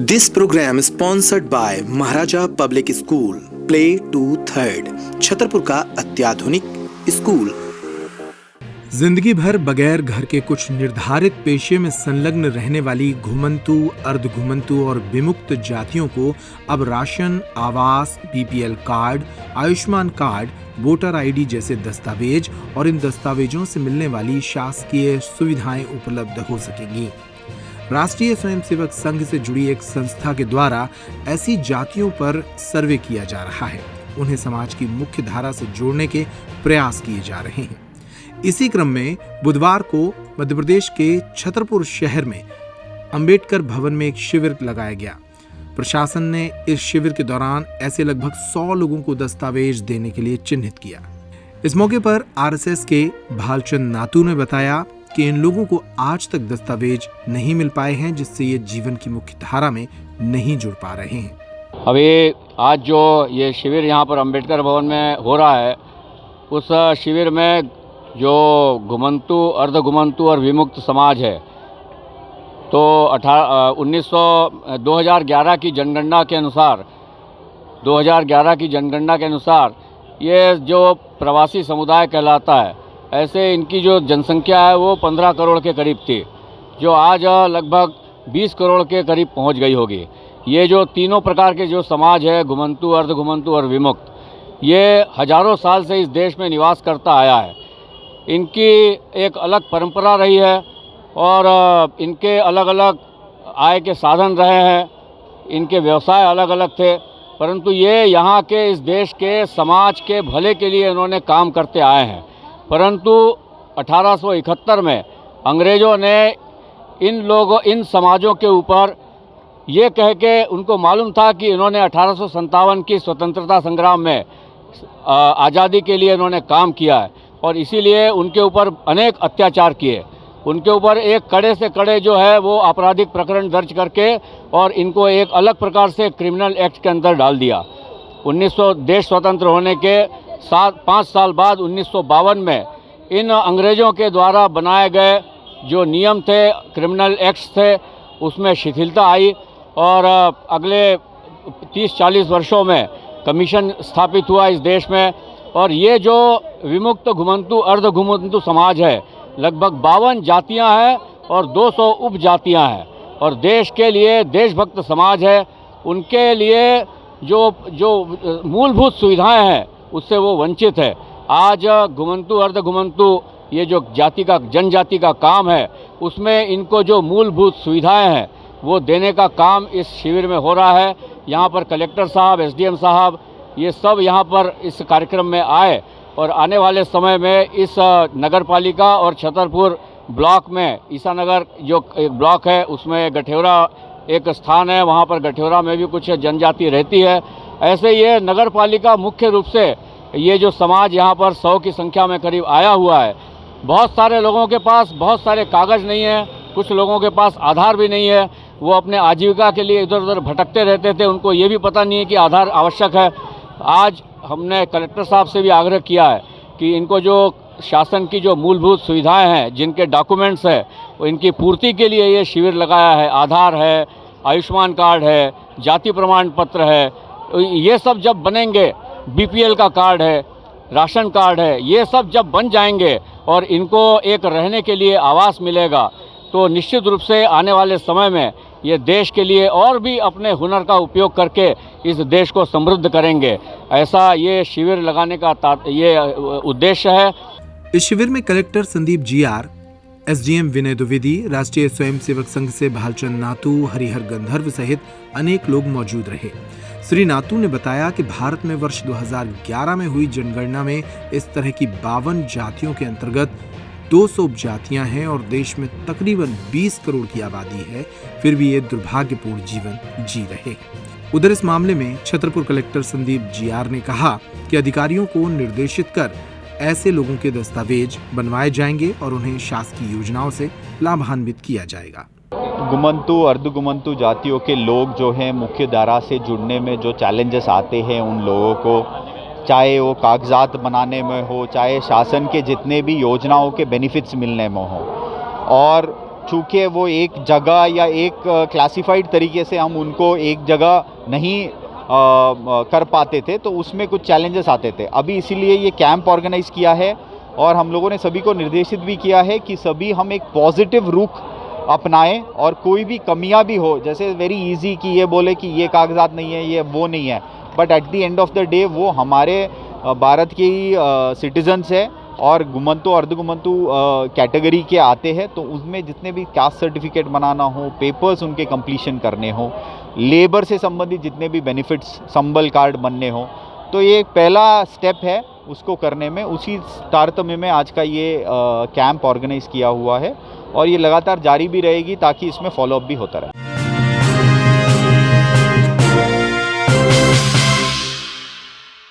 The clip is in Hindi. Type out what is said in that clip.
This program is sponsored by Maharaja public school play to third, Chhatarpur का अत्याधुनिक स्कूल। जिंदगी भर बगैर घर के कुछ निर्धारित पेशे में संलग्न रहने वाली घुमंतु, अर्धघुमंतु और विमुक्त जातियों को अब राशन, आवास, BPL card, Ayushman card, voter ID जैसे दस्तावेज और इन दस्तावेजों से मिलने वाली शासकीय सुविधाएं उपलब्ध हो सकेंगी। राष्ट्रीय स्वयंसेवक संघ से जुड़ी एक संस्था के द्वारा ऐसी जातियों पर सर्वे किया जा रहा है। उन्हें समाज की मुख्य धारा से जोड़ने के प्रयास किए जा रहे हैं। इसी क्रम में बुधवार को मध्य प्रदेश के छतरपुर शहर में अंबेडकर भवन में एक शिविर लगाया गया। प्रशासन ने इस शिविर के दौरान ऐसे लगभग 100 लोगों को दस्तावेज देने के लिए चिन्हित किया। इस मौके पर आरएसएस के भालचंद नातू ने बताया कि इन लोगों को आज तक दस्तावेज नहीं मिल पाए हैं, जिससे ये जीवन की मुख्य धारा में नहीं जुड़ पा रहे हैं। अभी आज जो ये शिविर यहाँ पर अंबेडकर भवन में हो रहा है, उस शिविर में जो घुमंतु, अर्धघुमंतु और विमुक्त समाज है, तो 2011 की जनगणना के अनुसार ये जो प्रवासी समुदाय कहलाता है, ऐसे इनकी जो जनसंख्या है वो 15 करोड़ के करीब थी, जो आज लगभग 20 करोड़ के करीब पहुंच गई होगी। ये जो तीनों प्रकार के जो समाज है, घुमंतु, अर्धघुमंतु और विमुक्त, ये हजारों साल से इस देश में निवास करता आया है। इनकी एक अलग परंपरा रही है और इनके अलग अलग आय के साधन रहे हैं, इनके व्यवसाय अलग अलग थे, परंतु ये यहाँ के इस देश के समाज के भले के लिए इन्होंने काम करते आए हैं। परंतु 1871 में अंग्रेज़ों ने इन समाजों के ऊपर ये कह के, उनको मालूम था कि इन्होंने 1857 की स्वतंत्रता संग्राम में आज़ादी के लिए इन्होंने काम किया है और इसीलिए उनके ऊपर अनेक अत्याचार किए। उनके ऊपर एक कड़े से कड़े जो है वो आपराधिक प्रकरण दर्ज करके और इनको एक अलग प्रकार से क्रिमिनल एक्ट के अंदर डाल दिया। देश स्वतंत्र होने के 5 साल बाद 1952 में इन अंग्रेज़ों के द्वारा बनाए गए जो नियम थे, क्रिमिनल एक्ट्स थे, उसमें शिथिलता आई और अगले 30-40 वर्षों में कमीशन स्थापित हुआ इस देश में। और ये जो विमुक्त, घुमंतु, अर्धघुमंतु समाज है, लगभग 52 जातियां हैं और 200 उपजातियां हैं और देश के लिए देशभक्त समाज है। उनके लिए जो मूलभूत सुविधाएं हैं उससे वो वंचित है। आज घुमंतु, अर्धघुमंतु, ये जो जनजाति का काम है, उसमें इनको जो मूलभूत सुविधाएं हैं वो देने का काम इस शिविर में हो रहा है। यहाँ पर कलेक्टर साहब, एसडीएम साहब, ये सब यहाँ पर इस कार्यक्रम में आए और आने वाले समय में इस नगर पालिका और छतरपुर ब्लॉक में, ईसानगर जो एक ब्लॉक है उसमें गठेौरा एक स्थान है, वहाँ पर गठेौरा में भी कुछ जनजाति रहती है। ऐसे ये नगर पालिका मुख्य रूप से ये जो समाज यहाँ पर 100 की संख्या में करीब आया हुआ है। बहुत सारे लोगों के पास बहुत सारे कागज़ नहीं है, कुछ लोगों के पास आधार भी नहीं है, वो अपने आजीविका के लिए इधर उधर भटकते रहते थे, उनको ये भी पता नहीं है कि आधार आवश्यक है। आज हमने कलेक्टर साहब से भी आग्रह किया है कि इनको जो शासन की जो मूलभूत सुविधाएं हैं, जिनके डॉक्यूमेंट्स है, इनकी पूर्ति के लिए ये शिविर लगाया है। आधार है, आयुष्मान कार्ड है, जाति प्रमाण पत्र है, ये सब जब बनेंगे, बीपीएल का कार्ड है, राशन कार्ड है, ये सब जब बन जाएंगे और इनको एक रहने के लिए आवास मिलेगा, तो निश्चित रूप से आने वाले समय में ये देश के लिए और भी अपने हुनर का उपयोग करके इस देश को समृद्ध करेंगे। ऐसा ये शिविर लगाने का ये उद्देश्य है। इस शिविर में कलेक्टर संदीप जीआर, एसडीएम विनय द्विवेदी, राष्ट्रीय स्वयंसेवक संघ से भालचंद नातू, हरिहर गंधर्व सहित अनेक लोग मौजूद रहे। श्री नातू ने बताया कि भारत में वर्ष 2011 में हुई जनगणना में इस तरह की 52 जातियों के अंतर्गत 200 उपजातियां हैं और देश में तकरीबन 20 करोड़ की आबादी है, फिर भी ये दुर्भाग्यपूर्ण जीवन जी रहे। उधर इस मामले में छतरपुर कलेक्टर संदीप जीआर ने कहा कि अधिकारियों को निर्देशित कर ऐसे लोगों के दस्तावेज बनवाए जाएंगे और उन्हें शासकीय योजनाओं से लाभान्वित किया जाएगा। घुमंतु, अर्धघुमंतु जातियों के लोग जो हैं, मुख्य धारा से जुड़ने में जो चैलेंजेस आते हैं उन लोगों को, चाहे वो कागजात बनाने में हो, चाहे शासन के जितने भी योजनाओं के बेनिफिट्स मिलने में हो, और चूँकि वो एक जगह या एक क्लासिफाइड तरीके से हम उनको एक जगह नहीं कर पाते थे, तो उसमें कुछ चैलेंजेस आते थे। अभी इसीलिए ये कैंप ऑर्गेनाइज़ किया है और हम लोगों ने सभी को निर्देशित भी किया है कि सभी हम एक पॉजिटिव रुख अपनाएं और कोई भी कमियां भी हो, जैसे वेरी इजी कि ये बोले कि ये कागजात नहीं है, ये वो नहीं है, but at the end of the day वो हमारे भारत के ही सिटीजन्स है और गुमंतु अर्धगुमंतु कैटेगरी के आते हैं, तो उसमें जितने भी कास्ट सर्टिफिकेट बनाना हो, पेपर्स उनके कंप्लीशन करने हो, लेबर से संबंधित जितने भी बेनिफिट्स, संबल कार्ड बनने हो, तो ये एक पहला स्टेप है उसको करने में। उसी तारतम्य में आज का ये कैंप ऑर्गेनाइज़ किया हुआ है और ये लगातार जारी भी रहेगी ताकि इसमें फॉलोअप भी होता रहे।